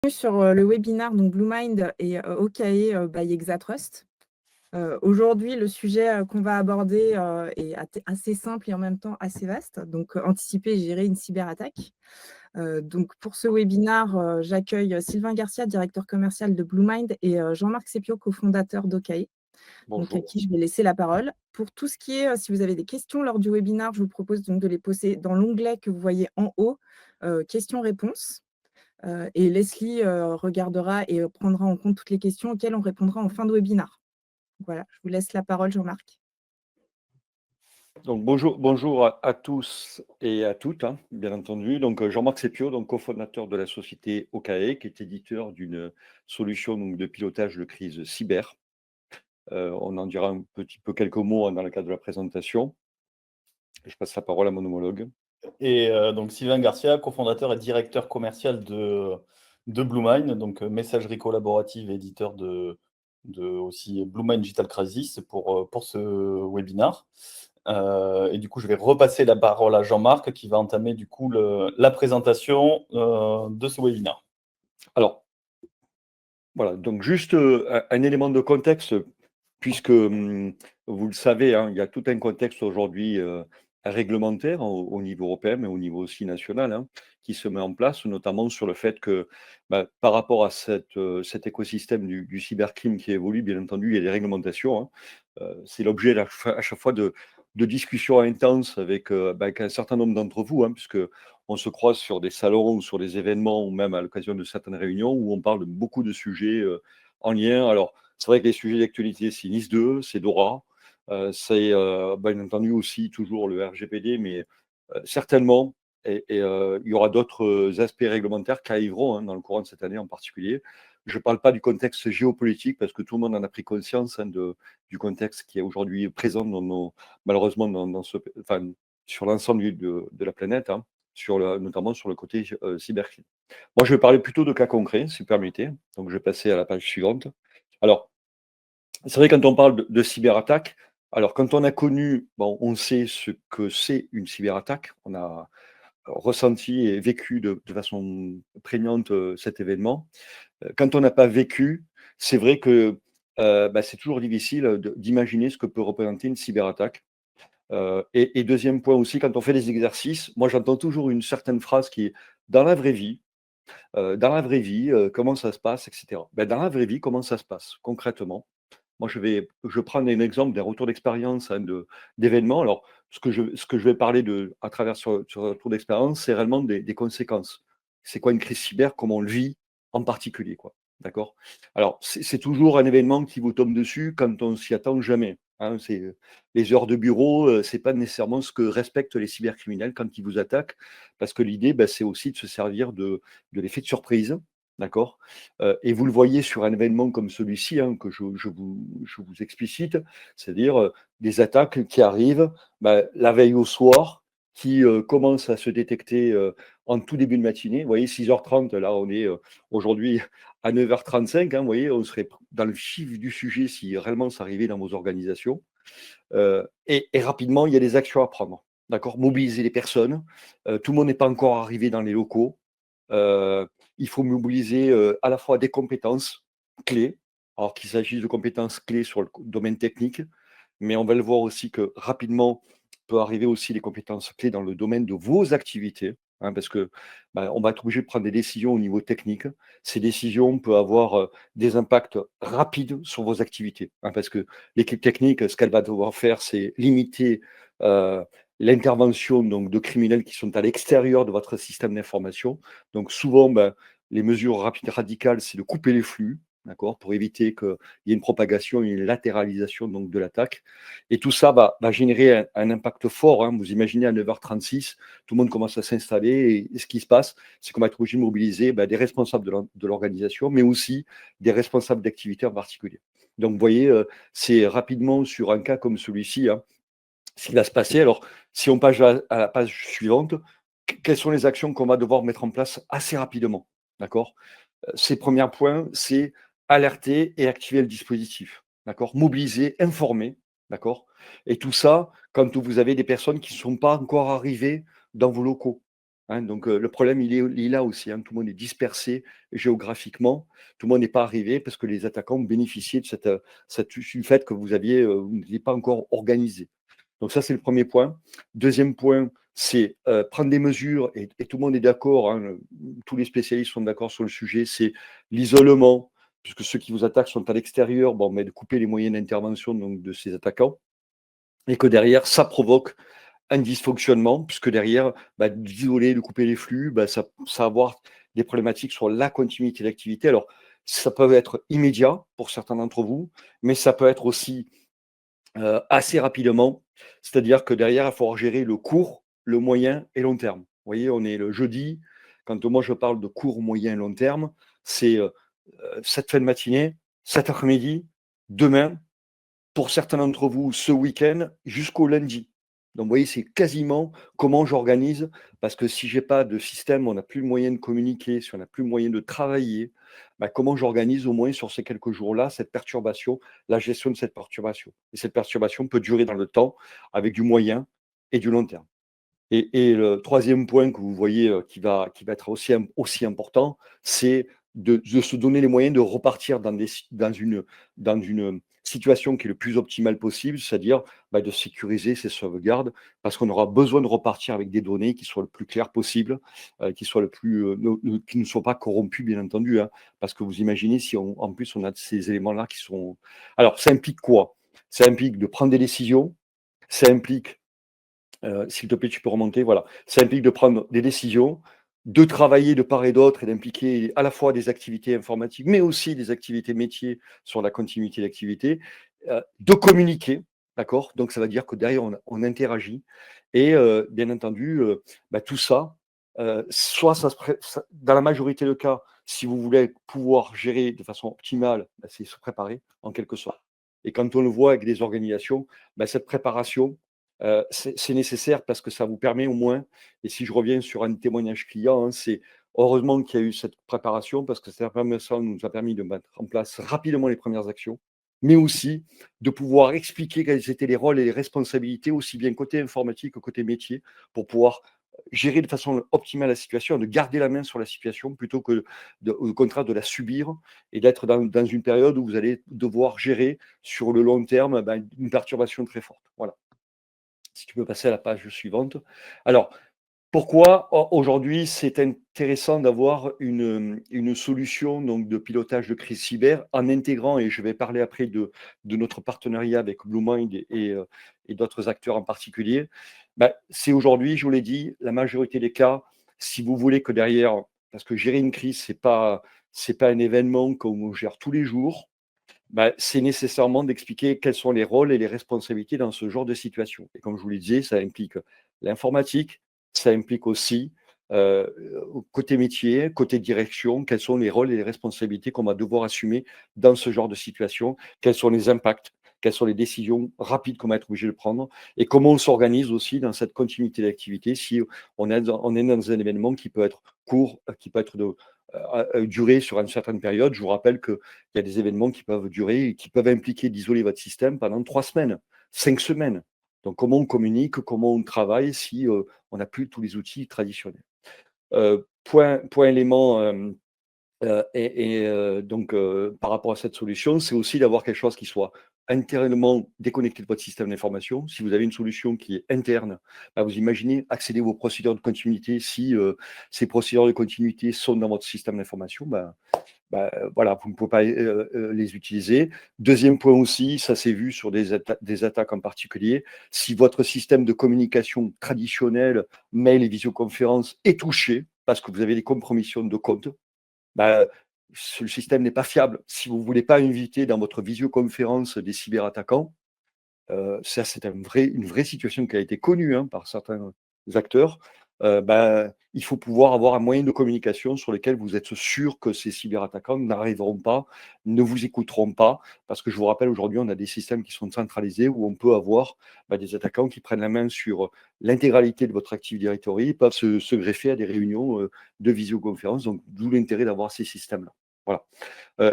Sur le webinaire donc BlueMind et OKE by Exatrust. Aujourd'hui, le sujet qu'on va aborder est assez simple et en même temps assez vaste. Donc, anticiper et gérer une cyberattaque. Donc, pour ce webinaire, j'accueille Sylvain Garcia, directeur commercial de BlueMind, et Jean-Marc Sepio, cofondateur d'OKE. Donc, à Bonjour. qui je vais laisser la parole. Pour tout ce qui est, si vous avez des questions lors du webinaire, je vous propose donc de les poser dans l'onglet que vous voyez en haut, questions-réponses. Et Leslie regardera et prendra en compte toutes les questions auxquelles on répondra en fin de webinaire. Voilà, je vous laisse la parole, Jean-Marc. Donc bonjour à tous et à toutes, hein, bien entendu. Donc Jean-Marc Sepio, donc cofondateur de la société OKE, qui est éditeur d'une solution donc, de pilotage de crise cyber. On en dira un petit peu quelques mots hein, dans le cadre de la présentation. Je passe la parole à mon homologue. Et donc Sylvain Garcia, cofondateur et directeur commercial de BlueMind, donc messagerie collaborative et éditeur de aussi BlueMind Digital Crisis pour ce webinaire. Et du coup, je vais repasser la parole à Jean-Marc qui va entamer du coup la présentation de ce webinaire. Alors, voilà, donc juste un élément de contexte, puisque vous le savez, hein, il y a tout un contexte aujourd'hui réglementaire au niveau européen, mais au niveau aussi national, hein, qui se met en place, notamment sur le fait que par rapport à cet écosystème du cybercrime qui évolue, bien entendu, il y a des réglementations. Hein. C'est l'objet à chaque fois de discussions intenses avec un certain nombre d'entre vous, hein, puisque on se croise sur des salons ou sur des événements ou même à l'occasion de certaines réunions où on parle de beaucoup de sujets en lien. Alors, c'est vrai que les sujets d'actualité, c'est NIS2, c'est DORA, c'est bien entendu aussi toujours le RGPD, mais certainement, il y aura d'autres aspects réglementaires qui arriveront hein, dans le courant de cette année en particulier. Je ne parle pas du contexte géopolitique parce que tout le monde en a pris conscience hein, du contexte qui est aujourd'hui présent malheureusement sur l'ensemble de la planète. Hein, notamment sur le côté cybercrime. Moi, je vais parler plutôt de cas concrets, si vous permettez. Donc, je vais passer à la page suivante. Alors, c'est vrai, quand on parle de cyberattaque, alors quand on a connu, bon, on sait ce que c'est une cyberattaque, on a ressenti et vécu de façon prégnante cet événement. Quand on n'a pas vécu, c'est vrai que c'est toujours difficile d'imaginer ce que peut représenter une cyberattaque. Et deuxième point aussi, quand on fait des exercices, moi j'entends toujours une certaine phrase qui est dans la vraie vie, comment ça se passe, etc. Dans la vraie vie, comment ça se passe concrètement? Moi, je prends un exemple d'un retour d'expérience hein, d'événements. Alors, ce que je vais parler à travers sur un retour d'expérience, c'est réellement des conséquences. C'est quoi une crise cyber, comment on le vit en particulier, quoi. D'accord? Alors, c'est toujours un événement qui vous tombe dessus quand on s'y attend jamais. Hein. Les heures de bureau, c'est pas nécessairement ce que respectent les cybercriminels quand ils vous attaquent, parce que l'idée, c'est aussi de se servir de l'effet de surprise. D'accord? Et vous le voyez sur un événement comme celui-ci, hein, que je vous explicite, c'est-à-dire des attaques qui arrivent la veille au soir, qui commencent à se détecter en tout début de matinée. Vous voyez, 6h30, là on est aujourd'hui à 9h35, hein, vous voyez, on serait dans le vif du sujet si réellement ça arrivait dans vos organisations. Et rapidement, il y a des actions à prendre. D'accord? Mobiliser les personnes. Tout le monde n'est pas encore arrivé dans les locaux. Il faut mobiliser à la fois des compétences clés, alors qu'il s'agisse de compétences clés sur le domaine technique, mais on va le voir aussi que rapidement peut arriver aussi les compétences clés dans le domaine de vos activités, hein, parce que on va être obligé de prendre des décisions au niveau technique. Ces décisions peuvent avoir des impacts rapides sur vos activités, hein, parce que l'équipe technique, ce qu'elle va devoir faire, c'est limiter euh, l'intervention donc de criminels qui sont à l'extérieur de votre système d'information. Donc souvent, les mesures rapides radicales, c'est de couper les flux, d'accord, pour éviter qu'il y ait une propagation, une latéralisation donc de l'attaque. Et tout ça va générer un impact fort. Hein. Vous imaginez à 9h36, tout le monde commence à s'installer et ce qui se passe, c'est qu'on va être obligé de mobiliser des responsables de l'organisation, mais aussi des responsables d'activités en particulier. Donc vous voyez, c'est rapidement sur un cas comme celui-ci, hein, ce qui va se passer. Alors, si on passe à la page suivante, quelles sont les actions qu'on va devoir mettre en place assez rapidement? D'accord? Ces premiers points, c'est alerter et activer le dispositif. D'accord? Mobiliser, informer. D'accord? Et tout ça, quand vous avez des personnes qui ne sont pas encore arrivées dans vos locaux. hein. Donc, le problème, il est là aussi, hein. Tout le monde est dispersé géographiquement. Tout le monde n'est pas arrivé parce que les attaquants ont bénéficié de du fait que vous n'étiez pas encore organisé. Donc ça, c'est le premier point. Deuxième point, c'est prendre des mesures, et tout le monde est d'accord, hein, tous les spécialistes sont d'accord sur le sujet, c'est l'isolement, puisque ceux qui vous attaquent sont à l'extérieur, bon, mais de couper les moyens d'intervention donc, de ces attaquants, et que derrière, ça provoque un dysfonctionnement, puisque derrière, bah, d'isoler, de couper les flux, bah, ça va avoir des problématiques sur la continuité d'activité. Alors, ça peut être immédiat pour certains d'entre vous, mais ça peut être aussi assez rapidement. C'est-à-dire que derrière, il va falloir gérer le court, le moyen et long terme. Vous voyez, on est le jeudi. Quand moi je parle de court, moyen et long terme, c'est cette fin de matinée, cet après-midi, demain, pour certains d'entre vous, ce week-end, jusqu'au lundi. Donc, vous voyez, c'est quasiment comment j'organise, parce que si j'ai pas de système, on n'a plus le moyen de communiquer, si on n'a plus le moyen de travailler, bah, comment j'organise au moins sur ces quelques jours-là cette perturbation, la gestion de cette perturbation. Et cette perturbation peut durer dans le temps avec du moyen et du long terme. Et le troisième point que vous voyez qui va être aussi important, c'est de se donner les moyens de repartir dans une situation qui est le plus optimale possible, c'est-à-dire bah, de sécuriser ces sauvegardes, parce qu'on aura besoin de repartir avec des données qui soient le plus claires possible, qui soient qui ne soient pas corrompues, bien entendu, hein, parce que vous imaginez si en plus on a ces éléments-là qui sont. Alors, ça implique quoi? Ça implique de prendre des décisions, ça implique s'il te plaît, tu peux remonter, voilà. Ça implique de prendre des décisions, de travailler de part et d'autre et d'impliquer à la fois des activités informatiques, mais aussi des activités métiers sur la continuité d'activité, de communiquer, d'accord? Donc ça veut dire que derrière on interagit et bien entendu, bah, tout ça, soit dans la majorité des cas, si vous voulez pouvoir gérer de façon optimale, bah, c'est se préparer en quelque sorte. Et quand on le voit avec des organisations, bah, cette préparation, c'est nécessaire parce que ça vous permet au moins, et si je reviens sur un témoignage client, hein, c'est heureusement qu'il y a eu cette préparation parce que ça nous a permis de mettre en place rapidement les premières actions, mais aussi de pouvoir expliquer quels étaient les rôles et les responsabilités, aussi bien côté informatique que côté métier, pour pouvoir gérer de façon optimale la situation, de garder la main sur la situation plutôt que au contraire de la subir et d'être dans une période où vous allez devoir gérer sur le long terme ben, une perturbation très forte. Voilà. Si tu peux passer à la page suivante. Alors, pourquoi aujourd'hui c'est intéressant d'avoir une solution donc, de pilotage de crise cyber en intégrant, et je vais parler après de notre partenariat avec BlueMind et d'autres acteurs en particulier, ben, c'est aujourd'hui, je vous l'ai dit, la majorité des cas, si vous voulez que derrière, parce que gérer une crise, c'est pas un événement qu'on gère tous les jours, bah, c'est nécessairement d'expliquer quels sont les rôles et les responsabilités dans ce genre de situation. Et comme je vous le disais, ça implique l'informatique, ça implique aussi côté métier, côté direction, quels sont les rôles et les responsabilités qu'on va devoir assumer dans ce genre de situation, quels sont les impacts, quelles sont les décisions rapides qu'on va être obligé de prendre et comment on s'organise aussi dans cette continuité d'activité si on est dans un événement qui peut être court, qui peut être durer sur une certaine période. Je vous rappelle qu'il y a des événements qui peuvent durer et qui peuvent impliquer d'isoler votre système pendant 3 semaines, 5 semaines. Donc, comment on communique, comment on travaille si on n'a plus tous les outils traditionnels. Point élément, donc, par rapport à cette solution, c'est aussi d'avoir quelque chose qui soit intérieurement déconnecté de votre système d'information. Si vous avez une solution qui est interne, bah, vous imaginez accéder à vos procédures de continuité. Si ces procédures de continuité sont dans votre système d'information, voilà, vous ne pouvez pas les utiliser. Deuxième point aussi, ça s'est vu sur des attaques en particulier. Si votre système de communication traditionnel, mail et visioconférence est touché parce que vous avez des compromissions de compte, bah, le système n'est pas fiable. Si vous ne voulez pas inviter dans votre visioconférence des cyberattaquants, ça c'est une vraie situation qui a été connue hein, par certains acteurs. Il faut pouvoir avoir un moyen de communication sur lequel vous êtes sûr que ces cyberattaquants n'arriveront pas, ne vous écouteront pas, parce que je vous rappelle aujourd'hui on a des systèmes qui sont centralisés où on peut avoir des attaquants qui prennent la main sur l'intégralité de votre Active Directory, peuvent se greffer à des réunions de visioconférence, donc d'où l'intérêt d'avoir ces systèmes-là. Voilà.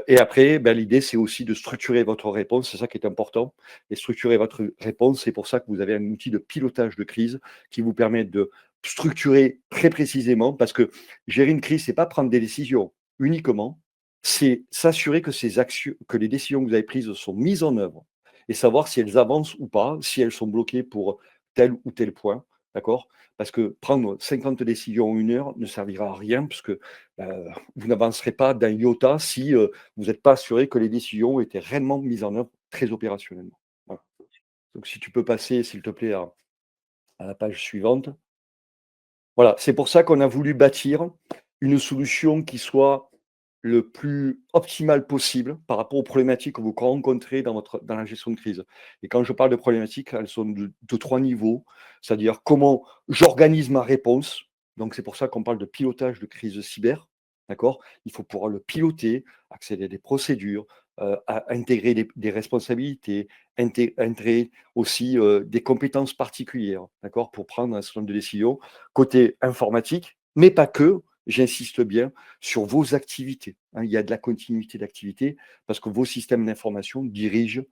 Et après, l'idée, c'est aussi de structurer votre réponse, c'est ça qui est important. Et structurer votre réponse, c'est pour ça que vous avez un outil de pilotage de crise qui vous permet de structurer très précisément, parce que gérer une crise, c'est pas prendre des décisions uniquement, c'est s'assurer que que les décisions que vous avez prises sont mises en œuvre et savoir si elles avancent ou pas, si elles sont bloquées pour tel ou tel point, d'accord? Parce que prendre 50 décisions en 1 heure ne servira à rien, puisque vous n'avancerez pas d'un iota si vous n'êtes pas assuré que les décisions ont été réellement mises en œuvre très opérationnellement. Voilà. Donc si tu peux passer, s'il te plaît, à la page suivante. Voilà, c'est pour ça qu'on a voulu bâtir une solution qui soit le plus optimale possible par rapport aux problématiques que vous rencontrez dans la gestion de crise. Et quand je parle de problématiques, elles sont de 3 niveaux, c'est-à-dire comment j'organise ma réponse. Donc c'est pour ça qu'on parle de pilotage de crise cyber, d'accord? Il faut pouvoir le piloter, accéder à des procédures, intégrer des responsabilités, intégrer aussi des compétences particulières, d'accord? Pour prendre un certain nombre de décisions côté informatique, mais pas que. J'insiste bien sur vos activités, hein. Il y a de la continuité d'activité parce que vos systèmes d'information dirigent,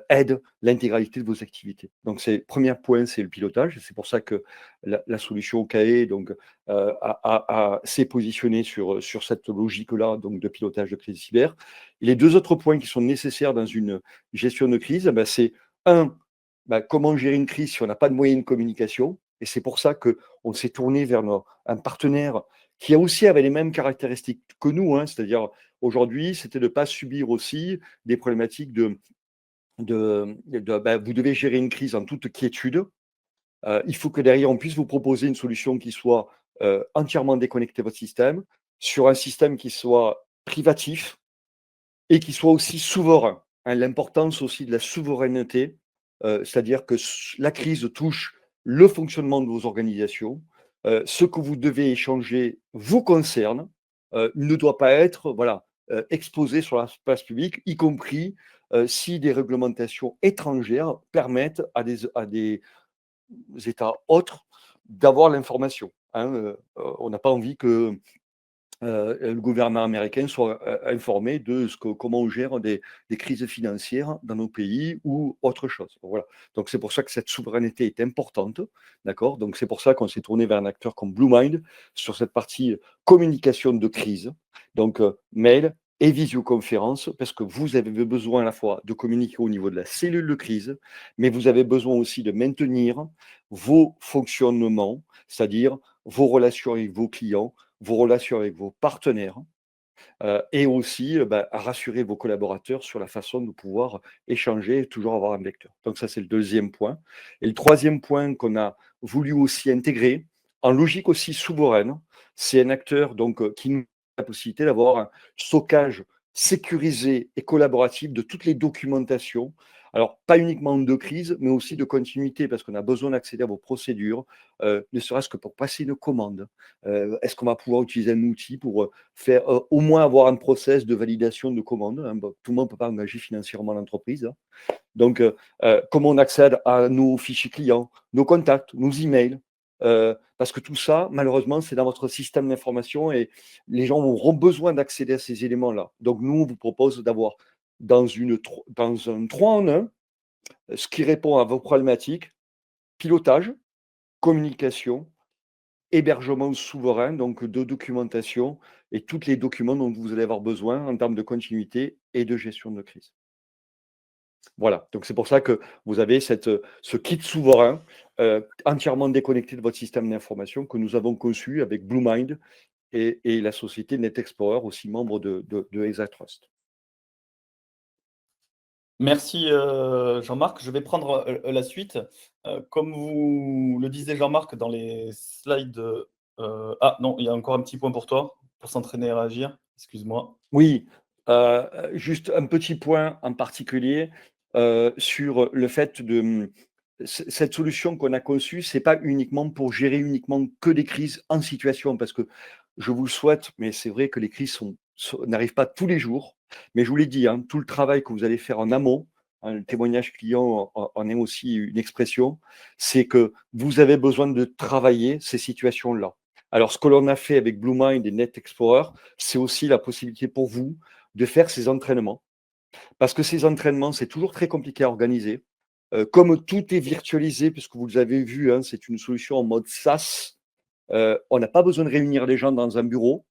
aident l'intégralité de vos activités. Donc c'est premier point, c'est le pilotage. C'est pour ça que la solution OKE donc, s'est positionnée sur cette logique-là, donc de pilotage de crise cyber. Et les 2 autres points qui sont nécessaires dans une gestion de crise, c'est un, comment gérer une crise si on n'a pas de moyens de communication. Et c'est pour ça qu'on s'est tourné vers un partenaire qui aussi avait les mêmes caractéristiques que nous, hein. C'est-à-dire aujourd'hui, c'était de ne pas subir aussi des problématiques vous devez gérer une crise en toute quiétude. Il faut que derrière, on puisse vous proposer une solution qui soit entièrement déconnectée de votre système, sur un système qui soit privatif et qui soit aussi souverain, hein. L'importance aussi de la souveraineté, c'est-à-dire que la crise touche le fonctionnement de vos organisations. Ce que vous devez échanger vous concerne, ne doit pas être voilà, exposé sur la place publique, y compris si des réglementations étrangères permettent à des États autres d'avoir l'information, hein. On n'a pas envie que le gouvernement américain soit informé de comment on gère des crises financières dans nos pays ou autre chose. Voilà. Donc c'est pour ça que cette souveraineté est importante, d'accord? Donc c'est pour ça qu'on s'est tourné vers un acteur comme BlueMind sur cette partie communication de crise, donc mail et visioconférence, parce que vous avez besoin à la fois de communiquer au niveau de la cellule de crise, mais vous avez besoin aussi de maintenir vos fonctionnements, c'est-à-dire vos relations avec vos clients, vos relations avec vos partenaires, et aussi à rassurer vos collaborateurs sur la façon de pouvoir échanger et toujours avoir un vecteur. Donc ça, c'est le 2e point. Et le 3e point qu'on a voulu aussi intégrer, en logique aussi souveraine, c'est un acteur donc, qui nous donne la possibilité d'avoir un stockage sécurisé et collaboratif de toutes les documentations. Alors, pas uniquement de crise, mais aussi de continuité, parce qu'on a besoin d'accéder à vos procédures, ne serait-ce que pour passer une commande. Est-ce qu'on va pouvoir utiliser un outil pour faire au moins avoir un process de validation de commande, hein? Bon, tout le monde ne peut pas engager financièrement l'entreprise, hein. Donc, comment on accède à nos fichiers clients, nos contacts, nos emails, parce que tout ça, malheureusement, c'est dans votre système d'information et les gens auront besoin d'accéder à ces éléments-là. Donc, nous, on vous propose d'avoir dans un 3 en 1, ce qui répond à vos problématiques, pilotage, communication, hébergement souverain, donc de documentation et tous les documents dont vous allez avoir besoin en termes de continuité et de gestion de crise. Voilà, donc c'est pour ça que vous avez ce kit souverain entièrement déconnecté de votre système d'information que nous avons conçu avec BlueMind et la société NetExplorer, aussi membre de ExaTrust. Merci Jean-Marc. Je vais prendre la suite. Comme vous le disait Jean-Marc dans les slides. Ah non, il y a encore un petit point pour toi, pour s'entraîner à réagir. Excuse-moi. Oui, juste un petit point en particulier sur le fait de cette solution qu'on a conçue, c'est pas uniquement pour gérer uniquement que des crises en situation, parce que je vous le souhaite, mais c'est vrai que les crises n'arrivent pas tous les jours. Mais je vous l'ai dit, hein, tout le travail que vous allez faire en amont, hein, le témoignage client en est aussi une expression, c'est que vous avez besoin de travailler ces situations-là. Alors, ce que l'on a fait avec BlueMind et NetExplorer, c'est aussi la possibilité pour vous de faire ces entraînements. Parce que ces entraînements, c'est toujours très compliqué à organiser. Comme tout est virtualisé, puisque vous l'avez vu, hein, c'est une solution en mode SaaS, on n'a pas besoin de réunir les gens dans un bureau,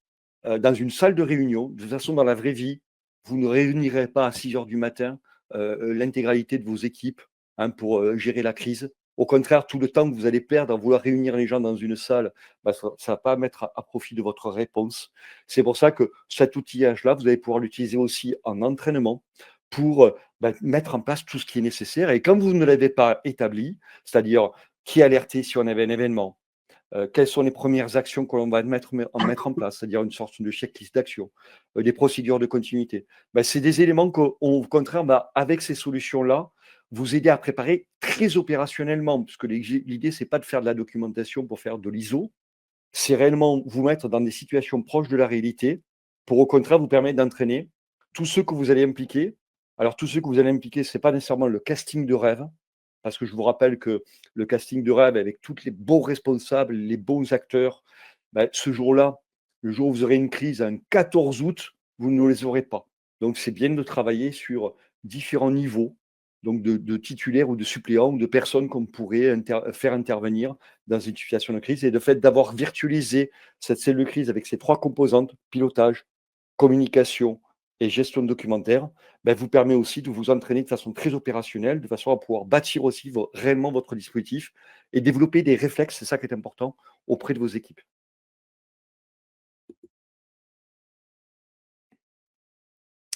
dans une salle de réunion. De toute façon, dans la vraie vie, vous ne réunirez pas à 6 heures du matin l'intégralité de vos équipes, hein, pour gérer la crise. Au contraire, tout le temps que vous allez perdre à vouloir réunir les gens dans une salle, bah, ça ne va pas mettre à profit de votre réponse. C'est pour ça que cet outillage-là, vous allez pouvoir l'utiliser aussi en entraînement pour mettre en place tout ce qui est nécessaire. Et quand vous ne l'avez pas établi, c'est-à-dire qui alerter si on avait un événement, quelles sont les premières actions que l'on va mettre en place, c'est-à-dire une sorte de checklist d'actions, des procédures de continuité. C'est des éléments au contraire, avec ces solutions-là, vous aider à préparer très opérationnellement, puisque l'idée, c'est pas de faire de la documentation pour faire de l'ISO, c'est réellement vous mettre dans des situations proches de la réalité pour, au contraire, vous permettre d'entraîner tous ceux que vous allez impliquer. Alors, tous ceux que vous allez impliquer, ce n'est pas nécessairement le casting de rêve, parce que je vous rappelle que le casting de rêve, avec tous les bons responsables, les bons acteurs, ce jour-là, le jour où vous aurez une crise, un 14 août, vous ne les aurez pas. Donc, c'est bien de travailler sur différents niveaux, donc de titulaires ou de suppléants ou de personnes qu'on pourrait faire intervenir dans une situation de crise. Et le fait d'avoir virtualisé cette cellule de crise avec ses 3 composantes, pilotage, communication et gestion de documentaire, vous permet aussi de vous entraîner de façon très opérationnelle, de façon à pouvoir bâtir aussi réellement votre dispositif et développer des réflexes, c'est ça qui est important, auprès de vos équipes.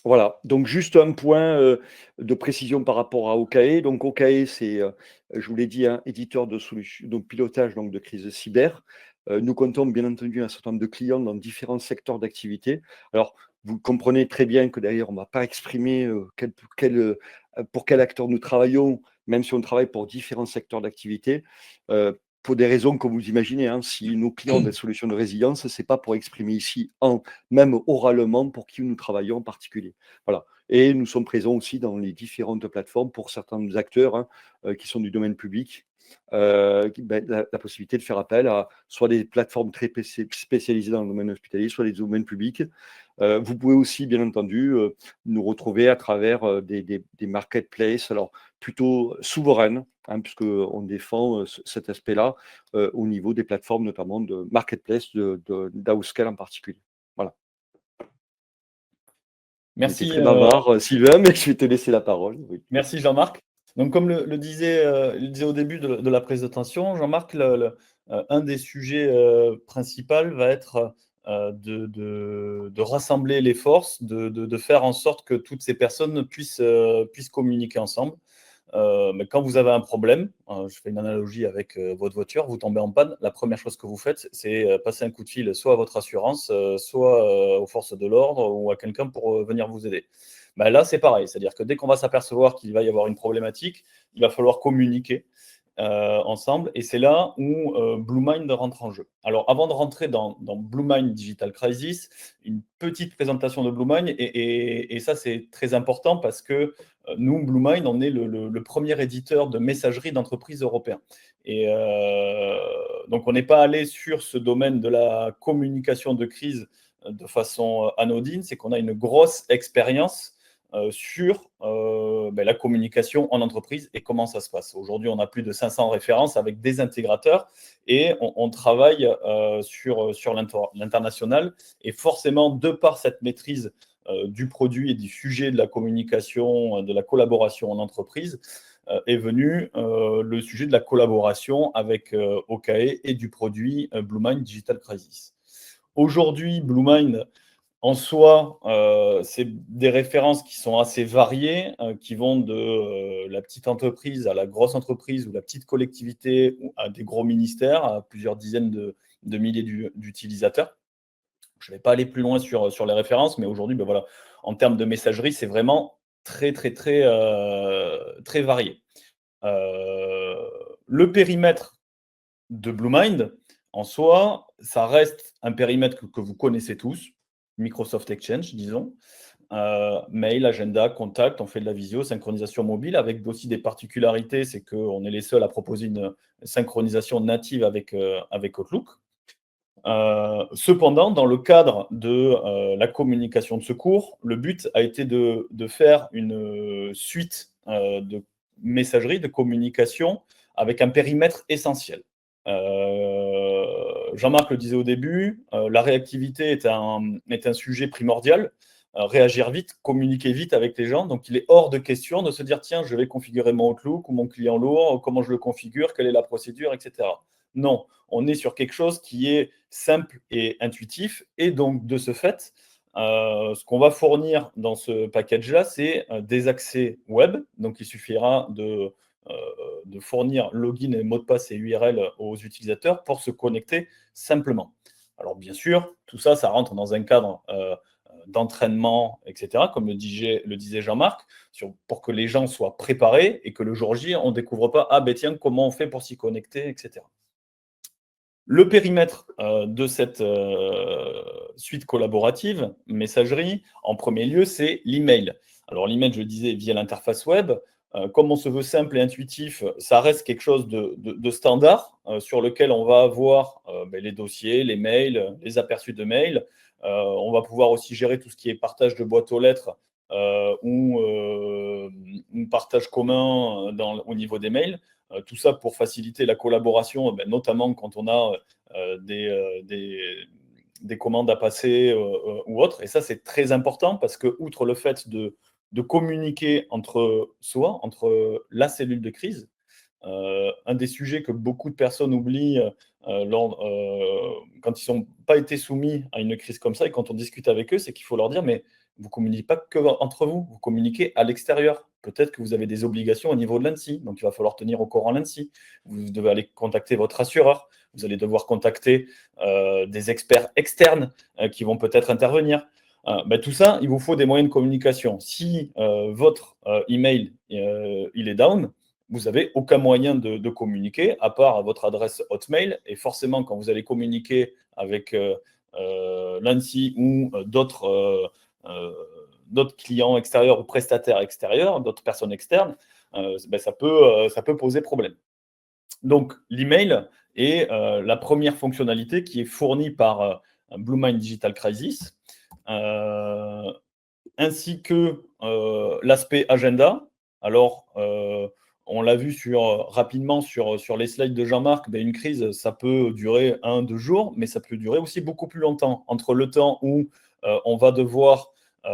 Voilà, donc juste un point de précision par rapport à Okae. Donc Okae, c'est, je vous l'ai dit, un éditeur de solutions, donc pilotage donc, de crise cyber. Nous comptons bien entendu un certain nombre de clients dans différents secteurs d'activité. Alors, vous comprenez très bien que d'ailleurs, on ne va pas exprimer pour quel acteur nous travaillons, même si on travaille pour différents secteurs d'activité. Pour des raisons que vous imaginez, hein, si nos clients ont des solutions de résilience, ce n'est pas pour exprimer ici, même oralement, pour qui nous travaillons en particulier. Voilà. Et nous sommes présents aussi dans les différentes plateformes pour certains acteurs, hein, qui sont du domaine public, la possibilité de faire appel à soit des plateformes très spécialisées dans le domaine hospitalier, soit des domaines publics. Vous pouvez aussi, bien entendu, nous retrouver à travers des marketplaces, alors plutôt souveraines, hein, puisqu'on défend cet aspect-là au niveau des plateformes, notamment de marketplace d'Auscal en particulier. Voilà. Merci. J'étais très bavard, Sylvain, mais je vais te laisser la parole. Oui. Merci Jean-Marc. Donc, comme le disait au début de la présentation, Jean-Marc, un des sujets principaux va être de rassembler les forces, de faire en sorte que toutes ces personnes puissent communiquer ensemble. Mais quand vous avez un problème, je fais une analogie avec votre voiture, vous tombez en panne, la première chose que vous faites, c'est passer un coup de fil soit à votre assurance, soit aux forces de l'ordre ou à quelqu'un pour venir vous aider. Là, c'est pareil, c'est-à-dire que dès qu'on va s'apercevoir qu'il va y avoir une problématique, il va falloir communiquer ensemble, et c'est là où BlueMind rentre en jeu. Alors, avant de rentrer dans BlueMind Digital Crisis, une petite présentation de BlueMind, et ça, c'est très important parce que nous, BlueMind, on est le premier éditeur de messagerie d'entreprise européen. Et donc, on n'est pas allé sur ce domaine de la communication de crise de façon anodine, c'est qu'on a une grosse expérience sur la communication en entreprise et comment ça se passe. Aujourd'hui, on a plus de 500 références avec des intégrateurs et on travaille sur l'international. Et forcément, de par cette maîtrise du produit et du sujet de la communication, de la collaboration en entreprise, est venu le sujet de la collaboration avec Okae et du produit BlueMind Digital Crisis. Aujourd'hui, BlueMind, en soi, c'est des références qui sont assez variées, qui vont de la petite entreprise à la grosse entreprise ou la petite collectivité ou à des gros ministères, à plusieurs dizaines de milliers d'utilisateurs. Je ne vais pas aller plus loin sur les références, mais aujourd'hui, voilà, en termes de messagerie, c'est vraiment très, très, très, très varié. Le périmètre de BlueMind, en soi, ça reste un périmètre que vous connaissez tous, Microsoft Exchange, disons. Mail, agenda, contact, on fait de la visio, synchronisation mobile, avec aussi des particularités, c'est qu'on est les seuls à proposer une synchronisation native avec Outlook. Cependant, dans le cadre de la communication de secours, le but a été de faire une suite messagerie, de communication avec un périmètre essentiel. Jean-Marc le disait au début, la réactivité est un sujet primordial. Réagir vite, communiquer vite avec les gens. Donc, il est hors de question de se dire, tiens, je vais configurer mon Outlook ou mon client lourd, comment je le configure, quelle est la procédure, etc. Non, on est sur quelque chose qui est simple et intuitif. Et donc, de ce fait, ce qu'on va fournir dans ce package-là, c'est des accès web. Donc, il suffira de fournir login et mot de passe et URL aux utilisateurs pour se connecter simplement. Alors, bien sûr, tout ça, ça rentre dans un cadre d'entraînement, etc., comme le disait Jean-Marc, pour que les gens soient préparés et que le jour J, on ne découvre pas, ah ben tiens, comment on fait pour s'y connecter, etc. Le périmètre de cette suite collaborative, messagerie, en premier lieu, c'est l'email. Alors l'email, je le disais, via l'interface web, comme on se veut simple et intuitif, ça reste quelque chose de standard sur lequel on va avoir les dossiers, les mails, les aperçus de mails. On va pouvoir aussi gérer tout ce qui est partage de boîtes aux lettres ou partage commun au niveau des mails. Tout ça pour faciliter la collaboration, notamment quand on a des commandes à passer ou autres. Et ça, c'est très important parce que, outre le fait de communiquer entre soi, entre la cellule de crise, un des sujets que beaucoup de personnes oublient quand ils n'ont pas été soumis à une crise comme ça et quand on discute avec eux, c'est qu'il faut leur dire, mais vous ne communiquez pas que entre vous, vous communiquez à l'extérieur. Peut-être que vous avez des obligations au niveau de l'ANSSI, donc il va falloir tenir au courant l'ANSSI. Vous devez aller contacter votre assureur, vous allez devoir contacter des experts externes qui vont peut-être intervenir. Tout ça, il vous faut des moyens de communication. Si votre email il est down, vous n'avez aucun moyen de communiquer, à part votre adresse Hotmail. Et forcément, quand vous allez communiquer avec l'ANSSI ou d'autres clients extérieurs ou prestataires extérieurs, d'autres personnes externes, ça peut poser problème. Donc, l'email est la première fonctionnalité qui est fournie par Bluemind Digital Crisis, ainsi que l'aspect agenda. Alors, on l'a vu rapidement sur les slides de Jean-Marc, une crise, ça peut durer 1-2 jours, mais ça peut durer aussi beaucoup plus longtemps. Entre le temps où on va devoir, où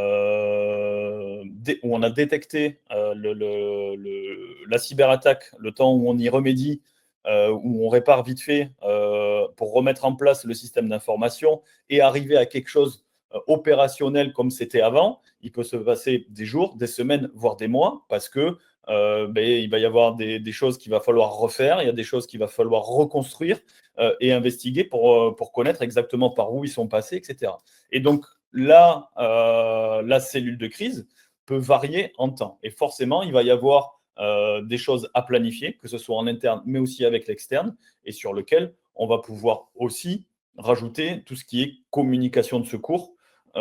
on a détecté la cyberattaque, le temps où on y remédie, où on répare vite fait pour remettre en place le système d'information et arriver à quelque chose opérationnel comme c'était avant, il peut se passer des jours, des semaines, voire des mois, parce que il va y avoir des choses qu'il va falloir refaire, il y a des choses qu'il va falloir reconstruire et investiguer pour connaître exactement par où ils sont passés, etc. Et donc là, la cellule de crise peut varier en temps. Et forcément, il va y avoir des choses à planifier, que ce soit en interne, mais aussi avec l'externe, et sur lequel on va pouvoir aussi rajouter tout ce qui est communication de secours, tout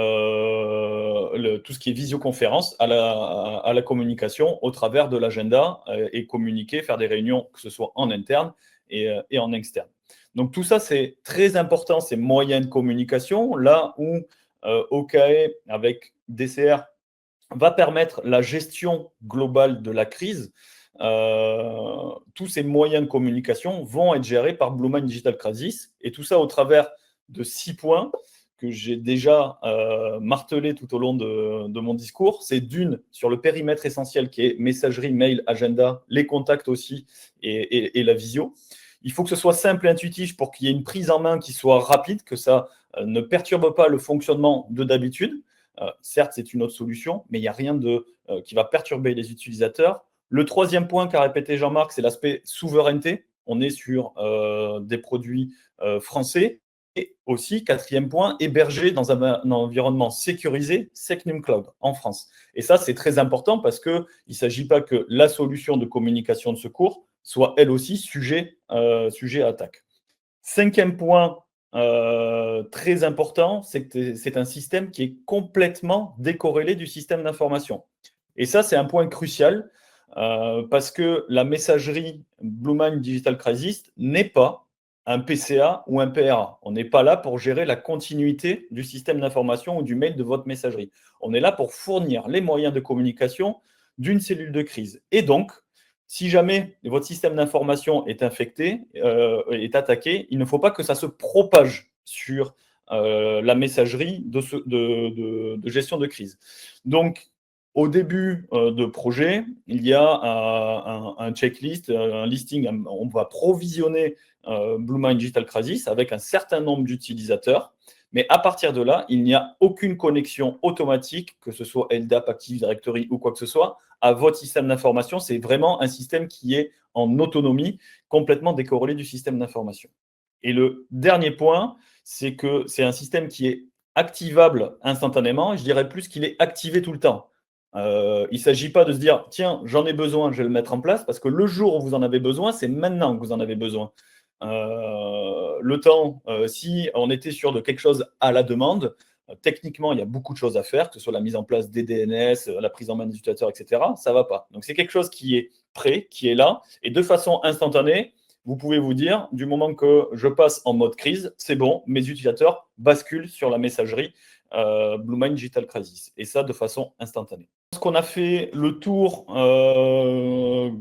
ce qui est visioconférence à la communication au travers de l'agenda et communiquer, faire des réunions, que ce soit en interne et en externe. Donc tout ça, c'est très important, ces moyens de communication, là où OKE avec DCR va permettre la gestion globale de la crise. Tous ces moyens de communication vont être gérés par Bluemind Digital Crisis, et tout ça au travers de 6 points que j'ai déjà martelé tout au long de mon discours. C'est d'une, sur le périmètre essentiel qui est messagerie, mail, agenda, les contacts aussi et la visio. Il faut que ce soit simple et intuitif pour qu'il y ait une prise en main qui soit rapide, que ça ne perturbe pas le fonctionnement de d'habitude. Certes, c'est une autre solution, mais il n'y a rien qui va perturber les utilisateurs. Le troisième point qu'a répété Jean-Marc, c'est l'aspect souveraineté. On est sur des produits français. Et aussi, quatrième point, hébergé dans un environnement sécurisé, Secnum Cloud, en France. Et ça, c'est très important parce qu'il ne s'agit pas que la solution de communication de secours soit, elle aussi, sujet à attaque. Cinquième point très important, c'est que c'est un système qui est complètement décorrélé du système d'information. Et ça, c'est un point crucial parce que la messagerie Bluemind Digital Crisis n'est pas un PCA ou un PRA. On n'est pas là pour gérer la continuité du système d'information ou du mail de votre messagerie. On est là pour fournir les moyens de communication d'une cellule de crise. Et donc, si jamais votre système d'information est infecté, est attaqué, il ne faut pas que ça se propage sur la messagerie de gestion de crise. Donc, au début de projet, il y a un checklist, un listing, on va provisionner Bluemind Digital Crisis avec un certain nombre d'utilisateurs. Mais à partir de là, il n'y a aucune connexion automatique, que ce soit LDAP, Active Directory ou quoi que ce soit, à votre système d'information. C'est vraiment un système qui est en autonomie, complètement décorrélé du système d'information. Et le dernier point, c'est que c'est un système qui est activable instantanément. Je dirais plus qu'il est activé tout le temps. Il ne s'agit pas de se dire, tiens, j'en ai besoin, je vais le mettre en place, parce que le jour où vous en avez besoin, c'est maintenant que vous en avez besoin. Le temps, si on était sûr de quelque chose à la demande, techniquement, il y a beaucoup de choses à faire, que ce soit la mise en place des DNS, la prise en main des utilisateurs, etc. Ça ne va pas. Donc, c'est quelque chose qui est prêt, qui est là, et de façon instantanée, vous pouvez vous dire, du moment que je passe en mode crise, c'est bon, mes utilisateurs basculent sur la messagerie Bluemind Digital Crisis, et ça de façon instantanée. Je pense qu'on a fait le tour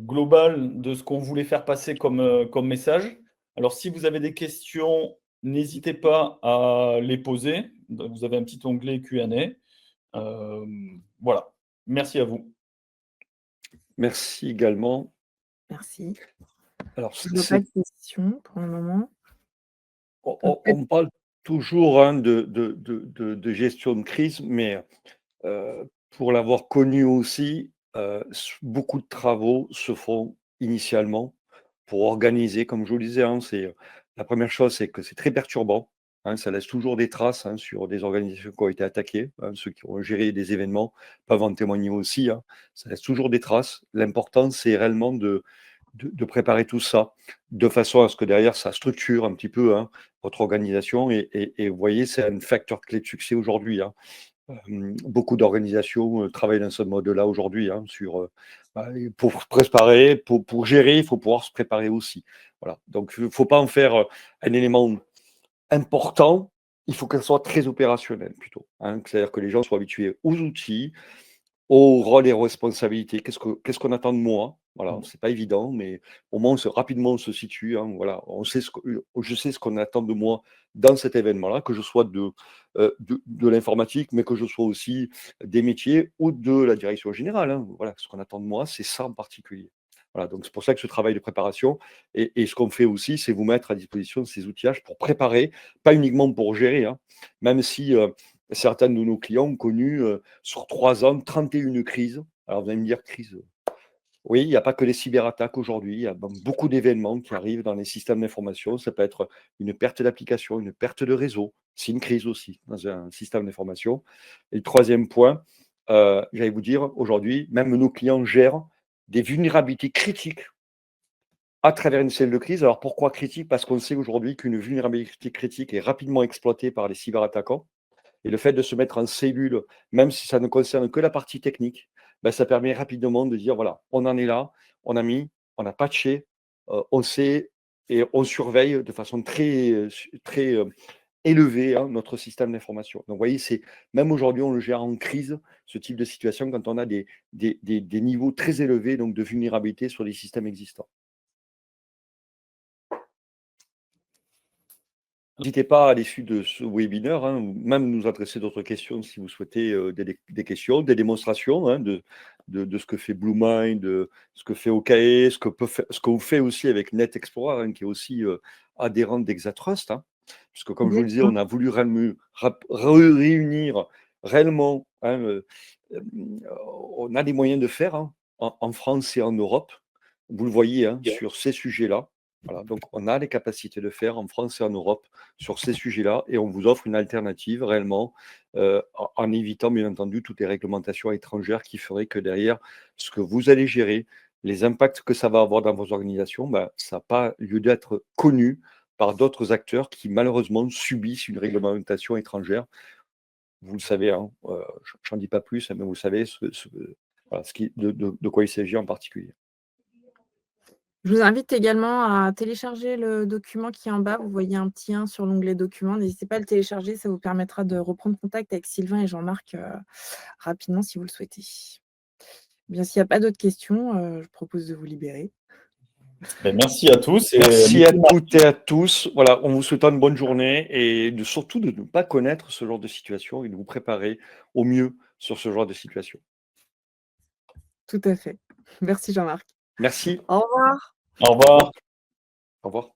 global de ce qu'on voulait faire passer comme message. Alors, si vous avez des questions, n'hésitez pas à les poser. Vous avez un petit onglet Q&A. Voilà. Merci à vous. Merci également. Merci. Alors, Je n'ai pas de questions pour le moment. on parle toujours de gestion de crise, mais pour l'avoir connu aussi, beaucoup de travaux se font initialement pour organiser, comme je vous le disais, la première chose, c'est que c'est très perturbant. Ça laisse toujours des traces sur des organisations qui ont été attaquées. Ceux qui ont géré des événements peuvent en témoigner aussi. Ça laisse toujours des traces. L'important, c'est réellement de préparer tout ça de façon à ce que derrière, ça structure un petit peu votre organisation. Et vous voyez, c'est un facteur clé de succès aujourd'hui. Beaucoup d'organisations travaillent dans ce mode-là aujourd'hui. Pour préparer, pour gérer, il faut pouvoir se préparer aussi. Voilà. Donc, il ne faut pas en faire un élément important. Il faut qu'elle soit très opérationnelle plutôt. C'est-à-dire que les gens soient habitués aux outils, au rôle et aux responsabilités. Qu'est-ce qu'on attend de moi? Voilà, c'est pas évident, mais au moins rapidement on se situe. Voilà, je sais ce qu'on attend de moi dans cet événement-là, que je sois de l'informatique, mais que je sois aussi des métiers ou de la direction générale. Voilà, ce qu'on attend de moi, c'est ça en particulier. Voilà, donc c'est pour ça que ce travail de préparation et ce qu'on fait aussi, c'est vous mettre à disposition de ces outillages pour préparer, pas uniquement pour gérer, même si certains de nos clients ont connu sur 3 ans 31 crises. Alors vous allez me dire crise. Oui, il n'y a pas que les cyberattaques aujourd'hui, il y a beaucoup d'événements qui arrivent dans les systèmes d'information. Ça peut être une perte d'application, une perte de réseau. C'est une crise aussi dans un système d'information. Et le troisième point, j'allais vous dire, aujourd'hui, même nos clients gèrent des vulnérabilités critiques à travers une cellule de crise. Alors pourquoi critique? Parce qu'on sait aujourd'hui qu'une vulnérabilité critique est rapidement exploitée par les cyberattaquants. Et le fait de se mettre en cellule, même si ça ne concerne que la partie technique, ça permet rapidement de dire, voilà, on en est là, on a mis, on a patché, on sait et on surveille de façon très élevée notre système d'information. Donc, vous voyez, même aujourd'hui, on le gère en crise, ce type de situation, quand on a des niveaux très élevés donc, de vulnérabilité sur les systèmes existants. N'hésitez pas à l'issue de ce webinaire, ou même nous adresser d'autres questions si vous souhaitez des questions, des démonstrations de ce que fait Bluemind, de ce que fait OKE, ce qu'on fait aussi avec NetExplorer, qui est aussi adhérent d'Exatrust. Puisque comme je vous le disais, on a voulu réunir réellement, on a les moyens de faire en France et en Europe. Vous le voyez sur ces sujets-là. Voilà, donc on a les capacités de faire en France et en Europe sur ces sujets-là et on vous offre une alternative réellement en évitant bien entendu toutes les réglementations étrangères qui feraient que derrière ce que vous allez gérer, les impacts que ça va avoir dans vos organisations, ça n'a pas lieu d'être connu par d'autres acteurs qui malheureusement subissent une réglementation étrangère. Vous le savez, je n'en dis pas plus, mais vous savez de quoi il s'agit en particulier. Je vous invite également à télécharger le document qui est en bas. Vous voyez un petit 1 sur l'onglet documents. N'hésitez pas à le télécharger, ça vous permettra de reprendre contact avec Sylvain et Jean-Marc rapidement si vous le souhaitez. Bien, s'il n'y a pas d'autres questions, je propose de vous libérer. Ben, merci à tous. Merci à toutes et à tous. Voilà, on vous souhaite une bonne journée et surtout de ne pas connaître ce genre de situation et de vous préparer au mieux sur ce genre de situation. Tout à fait. Merci Jean-Marc. Merci. Au revoir. Au revoir. Au revoir.